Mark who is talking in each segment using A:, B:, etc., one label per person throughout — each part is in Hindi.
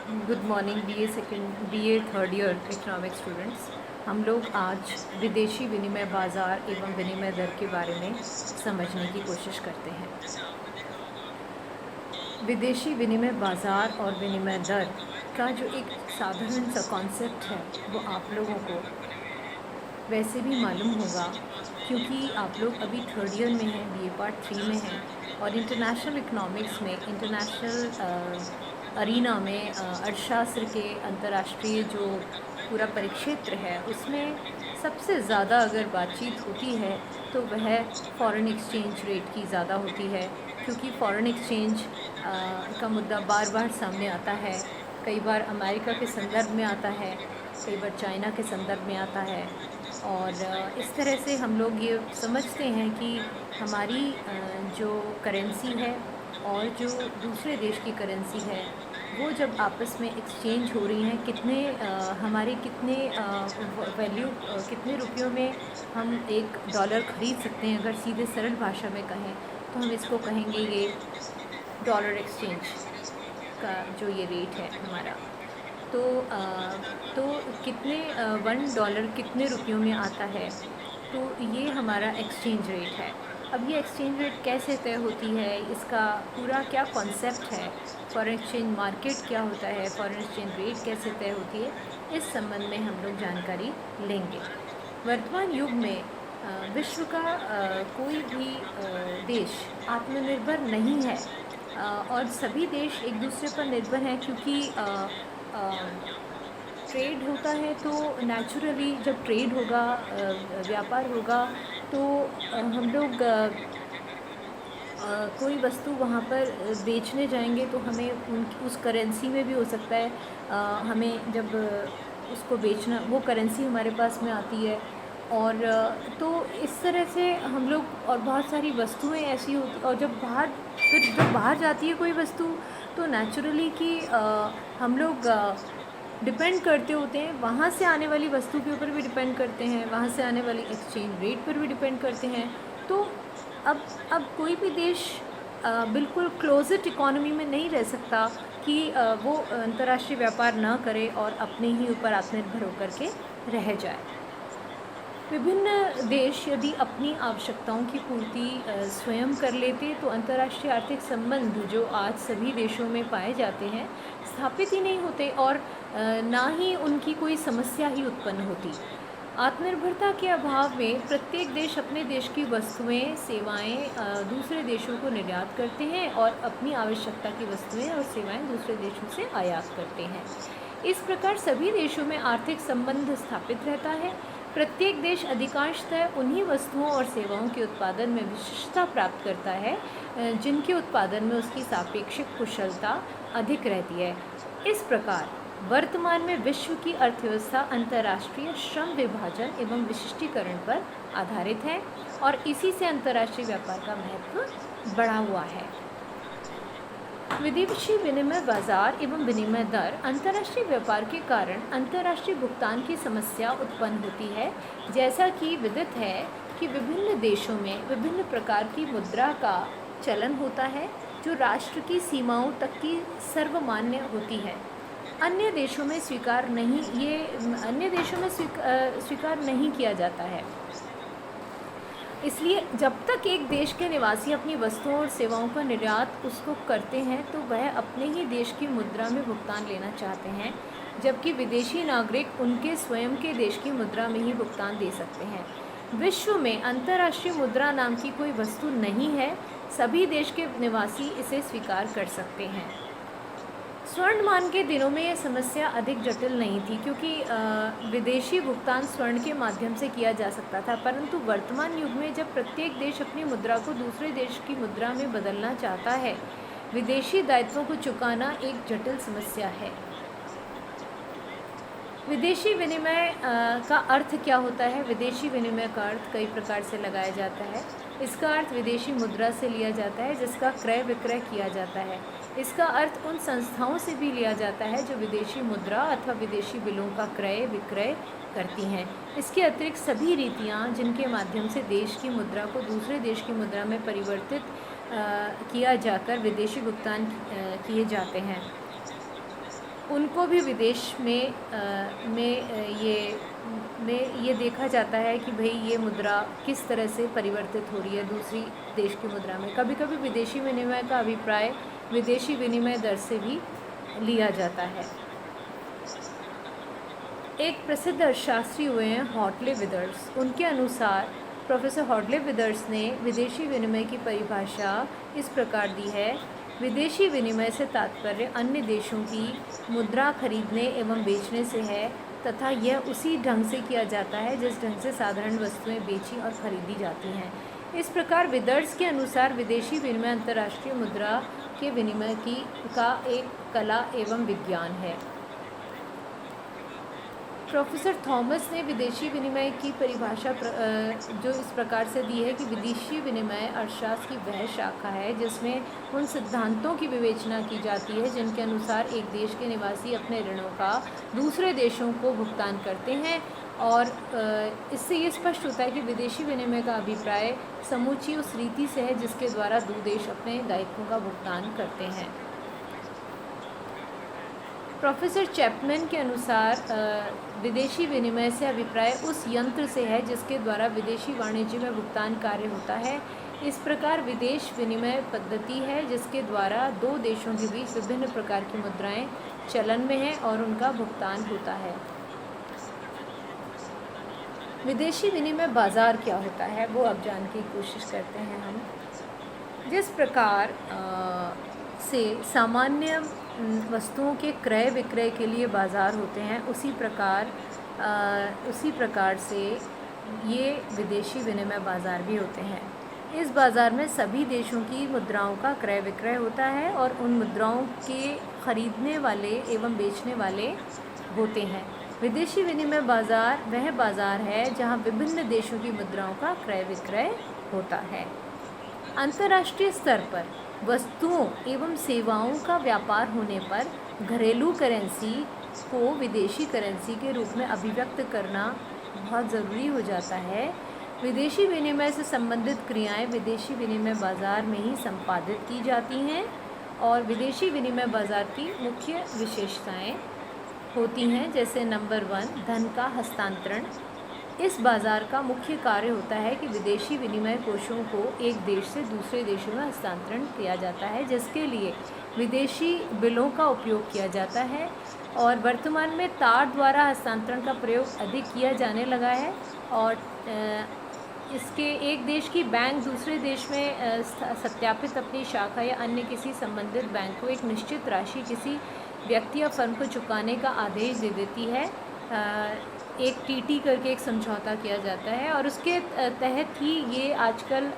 A: Good morning BA third year economics students. हम लोग आज विदेशी विनिमय बाज़ार एवं विनिमय दर के बारे में समझने की कोशिश करते हैं। विदेशी विनिमय बाज़ार और विनिमय दर का जो एक साधारण सा कॉन्सेप्ट है वो आप लोगों को वैसे भी मालूम होगा, क्योंकि आप लोग अभी थर्ड ईयर में हैं, बीए पार्ट 3 में हैं और इंटरनेशनल इकोनॉमिक्स में इंटरनेशनल अरीना में अर्थशास्त्र के अंतर्राष्ट्रीय जो पूरा परिक्षेत्र है उसमें सबसे ज़्यादा अगर बातचीत होती है तो वह फ़ॉरेन एक्सचेंज रेट की ज़्यादा होती है, क्योंकि फ़ॉरेन एक्सचेंज का मुद्दा बार बार सामने आता है। कई बार अमेरिका के संदर्भ में आता है, कई बार चाइना के संदर्भ में आता है और इस तरह से हम लोग ये समझते हैं कि हमारी जो करेंसी है और जो दूसरे देश की करेंसी है वो जब आपस में एक्सचेंज हो रही हैं, हमारे कितने वैल्यू कितने रुपयों में हम $1 ख़रीद सकते हैं। अगर सीधे सरल भाषा में कहें तो हम इसको कहेंगे ये डॉलर एक्सचेंज का जो ये रेट है हमारा, तो कितने $1 कितने रुपयों में आता है, तो ये हमारा एक्सचेंज रेट है। अब ये एक्सचेंज रेट कैसे तय होती है, इसका पूरा क्या कॉन्सेप्ट है, फॉरेन एक्सचेंज मार्केट क्या होता है, फॉरेन एक्सचेंज रेट कैसे तय होती है, इस संबंध में हम लोग जानकारी लेंगे। वर्तमान युग में विश्व का कोई भी देश आत्मनिर्भर नहीं है और सभी देश एक दूसरे पर निर्भर हैं, क्योंकि ट्रेड होता है तो नेचुरली जब ट्रेड होगा, व्यापार होगा, तो हम लोग कोई वस्तु वहाँ पर बेचने जाएंगे तो हमें उस करेंसी में भी हो सकता है हमें जब उसको बेचना, वो करेंसी हमारे पास में आती है और तो इस तरह से हम लोग और बहुत सारी वस्तुएं ऐसी होती, और जब बाहर जाती है कोई वस्तु तो नेचुरली कि हम लोग डिपेंड करते होते हैं, वहाँ से आने वाली वस्तु के ऊपर भी डिपेंड करते हैं, वहाँ से आने वाली एक्सचेंज रेट पर भी डिपेंड करते हैं। तो अब कोई भी देश बिल्कुल क्लोज्ड इकोनॉमी में नहीं रह सकता कि वो अंतर्राष्ट्रीय व्यापार ना करे और अपने ही ऊपर आत्मनिर्भर होकर के रह जाए। विभिन्न देश यदि अपनी आवश्यकताओं की पूर्ति स्वयं कर लेते तो अंतर्राष्ट्रीय आर्थिक संबंध जो आज सभी देशों में पाए जाते हैं स्थापित ही नहीं होते और ना ही उनकी कोई समस्या ही उत्पन्न होती। आत्मनिर्भरता के अभाव में प्रत्येक देश अपने देश की वस्तुएं सेवाएं दूसरे देशों को निर्यात करते हैं और अपनी आवश्यकता की वस्तुएं और सेवाएं दूसरे देशों से आयात करते हैं। इस प्रकार सभी देशों में आर्थिक संबंध स्थापित रहता है। प्रत्येक देश अधिकांशतः उन्हीं वस्तुओं और सेवाओं के उत्पादन में विशिष्टता प्राप्त करता है जिनके उत्पादन में उसकी सापेक्षिक कुशलता अधिक रहती है। इस प्रकार वर्तमान में विश्व की अर्थव्यवस्था अंतर्राष्ट्रीय श्रम विभाजन एवं विशिष्टीकरण पर आधारित है और इसी से अंतर्राष्ट्रीय व्यापार का महत्व बढ़ा हुआ है। विदेशी विनिमय बाजार एवं विनिमय दर अंतर्राष्ट्रीय व्यापार के कारण अंतर्राष्ट्रीय भुगतान की समस्या उत्पन्न होती है। जैसा कि विदित है कि विभिन्न देशों में विभिन्न प्रकार की मुद्रा का चलन होता है जो राष्ट्र की सीमाओं तक की सर्वमान्य होती है। अन्य देशों में स्वीकार नहीं किया जाता है। इसलिए जब तक एक देश के निवासी अपनी वस्तुओं और सेवाओं का निर्यात उसको करते हैं तो वह अपने ही देश की मुद्रा में भुगतान लेना चाहते हैं, जबकि विदेशी नागरिक उनके स्वयं के देश की मुद्रा में ही भुगतान दे सकते हैं। विश्व में अंतर्राष्ट्रीय मुद्रा नाम की कोई वस्तु नहीं है, सभी देश के निवासी इसे स्वीकार कर सकते हैं। स्वर्णमान के दिनों में यह समस्या अधिक जटिल नहीं थी, क्योंकि विदेशी भुगतान स्वर्ण के माध्यम से किया जा सकता था, परंतु वर्तमान युग में जब प्रत्येक देश अपनी मुद्रा को दूसरे देश की मुद्रा में बदलना चाहता है, विदेशी दायित्वों को चुकाना एक जटिल समस्या है। विदेशी विनिमय का अर्थ क्या होता है? विदेशी विनिमय का अर्थ कई प्रकार से लगाया जाता है। इसका अर्थ विदेशी मुद्रा से लिया जाता है जिसका क्रय विक्रय किया जाता है। इसका अर्थ उन संस्थाओं से भी लिया जाता है जो विदेशी मुद्रा अथवा विदेशी बिलों का क्रय विक्रय करती हैं। इसके अतिरिक्त सभी रीतियाँ जिनके माध्यम से देश की मुद्रा को दूसरे देश की मुद्रा में परिवर्तित किया जाकर विदेशी भुगतान किए जाते हैं। उनको भी विदेश में ये देखा जाता है कि भाई ये मुद्रा किस तरह से परिवर्तित हो रही है दूसरी देश की मुद्रा में। कभी कभी विदेशी विनिमय का अभिप्राय विदेशी विनिमय दर से भी लिया जाता है। एक प्रसिद्ध अर्थशास्त्री हुए हैं हॉटले विदर्स। उनके अनुसार प्रोफेसर हॉटले विदर्स ने विदेशी विनिमय की परिभाषा इस प्रकार दी है: विदेशी विनिमय से तात्पर्य अन्य देशों की मुद्रा खरीदने एवं बेचने से है तथा यह उसी ढंग से किया जाता है जिस ढंग से साधारण वस्तुएं बेची और खरीदी जाती हैं। इस प्रकार विदर्स के अनुसार विदेशी विनिमय अंतर्राष्ट्रीय मुद्रा के विनिमय का एक कला एवं विज्ञान है। प्रोफेसर थॉमस ने विदेशी विनिमय की परिभाषा जो इस प्रकार से दी है कि विदेशी विनिमय अर्थशास्त्र की वह शाखा है जिसमें उन सिद्धांतों की विवेचना की जाती है जिनके अनुसार एक देश के निवासी अपने ऋणों का दूसरे देशों को भुगतान करते हैं, और इससे ये स्पष्ट होता है कि विदेशी विनिमय का अभिप्राय समूची उस रीति से है जिसके द्वारा दो देश अपने दायित्वों का भुगतान करते हैं। प्रोफेसर चैपमैन के अनुसार विदेशी विनिमय से अभिप्राय उस यंत्र से है जिसके द्वारा विदेशी वाणिज्य में भुगतान कार्य होता है। इस प्रकार विदेश विनिमय पद्धति है जिसके द्वारा दो देशों के बीच विभिन्न प्रकार की मुद्राएं चलन में हैं और उनका भुगतान होता है। विदेशी विनिमय बाज़ार क्या होता है वो अब जानने की कोशिश करते हैं हम। जिस प्रकार से सामान्य वस्तुओं के क्रय विक्रय के लिए बाज़ार होते हैं उसी प्रकार से ये विदेशी विनिमय बाज़ार भी होते हैं। इस बाज़ार में सभी देशों की मुद्राओं का क्रय विक्रय होता है और उन मुद्राओं के खरीदने वाले एवं बेचने वाले होते हैं। विदेशी विनिमय बाज़ार वह बाज़ार है जहां विभिन्न देशों की मुद्राओं का क्रय विक्रय होता है। अंतर्राष्ट्रीय स्तर पर वस्तुओं एवं सेवाओं का व्यापार होने पर घरेलू करेंसी को विदेशी करेंसी के रूप में अभिव्यक्त करना बहुत ज़रूरी हो जाता है। विदेशी विनिमय से संबंधित क्रियाएं विदेशी विनिमय बाज़ार में ही संपादित की जाती हैं और विदेशी विनिमय बाज़ार की मुख्य विशेषताएं होती हैं, जैसे नंबर 1 धन का हस्तांतरण। इस बाज़ार का मुख्य कार्य होता है कि विदेशी विनिमय कोषों को एक देश से दूसरे देशों में हस्तांतरण किया जाता है, जिसके लिए विदेशी बिलों का उपयोग किया जाता है और वर्तमान में तार द्वारा हस्तांतरण का प्रयोग अधिक किया जाने लगा है और इसके एक देश की बैंक दूसरे देश में सत्यापित अपनी शाखा या अन्य किसी संबंधित बैंक को एक निश्चित राशि किसी व्यक्ति या फर्म को चुकाने का आदेश दे देती है। एक टीटी करके एक समझौता किया जाता है और उसके तहत ही ये आजकल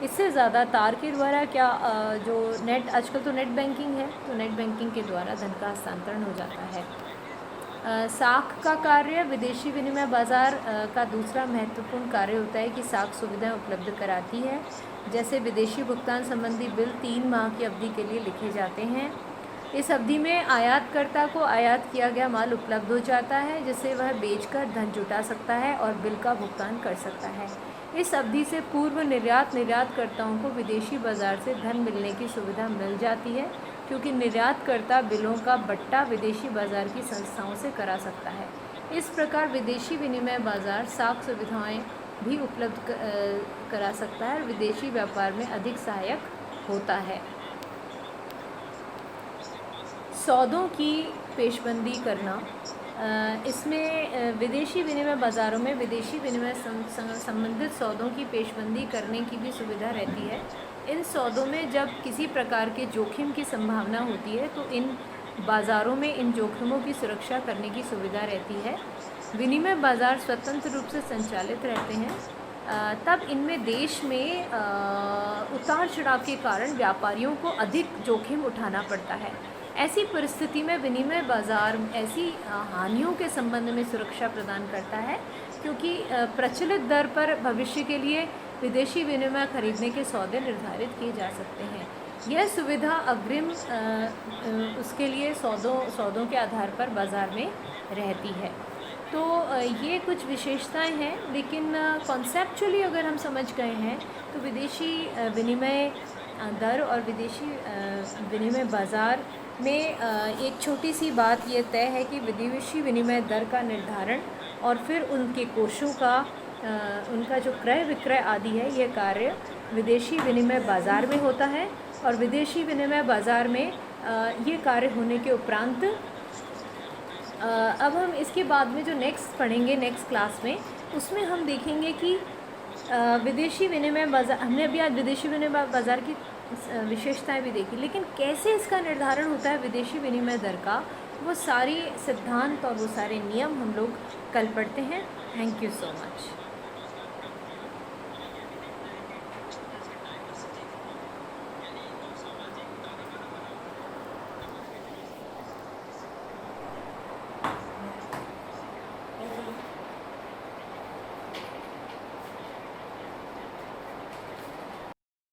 A: इससे ज़्यादा तार के द्वारा जो नेट आजकल तो नेट बैंकिंग है, तो नेट बैंकिंग के द्वारा धन का हस्तांतरण हो जाता है। साख का कार्य विदेशी विनिमय बाज़ार का दूसरा महत्वपूर्ण कार्य होता है कि साख सुविधाएं उपलब्ध कराती है। जैसे विदेशी भुगतान संबंधी बिल 3 माह की अवधि के लिए लिखे जाते हैं। इस अवधि में आयातकर्ता को आयात किया गया माल उपलब्ध हो जाता है जिससे वह बेचकर धन जुटा सकता है और बिल का भुगतान कर सकता है। इस अवधि से पूर्व निर्यातकर्ताओं को विदेशी बाज़ार से धन मिलने की सुविधा मिल जाती है, क्योंकि निर्यातकर्ता बिलों का बट्टा विदेशी बाज़ार की संस्थाओं से करा सकता है। इस प्रकार विदेशी विनिमय बाज़ार साख सुविधाएं भी उपलब्ध करा सकता है और विदेशी व्यापार में अधिक सहायक होता है। सौदों की पेशबंदी करना, इसमें विदेशी विनिमय बाज़ारों में विदेशी विनिमय संबंधित सौदों की पेशबंदी करने की भी सुविधा रहती है। इन सौदों में जब किसी प्रकार के जोखिम की संभावना होती है तो इन बाज़ारों में इन जोखिमों की सुरक्षा करने की सुविधा रहती है। विनिमय बाज़ार स्वतंत्र रूप से संचालित रहते हैं, तब इनमें देश में उतार चढ़ाव के कारण व्यापारियों को अधिक जोखिम उठाना पड़ता है। ऐसी परिस्थिति में विनिमय बाज़ार ऐसी हानियों के संबंध में सुरक्षा प्रदान करता है, क्योंकि प्रचलित दर पर भविष्य के लिए विदेशी विनिमय खरीदने के सौदे निर्धारित किए जा सकते हैं। यह सुविधा अग्रिम उसके लिए सौदों के आधार पर बाज़ार में रहती है। तो ये कुछ विशेषताएं हैं, लेकिन कॉन्सेप्चुअली अगर हम समझ गए हैं तो विदेशी विनिमय दर और विदेशी विनिमय बाज़ार में एक छोटी सी बात ये तय है कि विदेशी विनिमय दर का निर्धारण और फिर उनके कोषों का उनका जो क्रय विक्रय आदि है, ये कार्य विदेशी विनिमय बाज़ार में होता है। और विदेशी विनिमय बाज़ार में ये कार्य होने के उपरांत अब हम इसके बाद में जो नेक्स्ट पढ़ेंगे नेक्स्ट क्लास में, उसमें हम देखेंगे कि विदेशी विनिमय बाज़ार, हमने अभी आज विदेशी विनिमय बाज़ार की विशेषताएं भी देखी, लेकिन कैसे इसका निर्धारण होता है विदेशी विनिमय दर का, वो सारी सिद्धांत और वो सारे नियम हम लोग कल पढ़ते हैं। Thank you so much.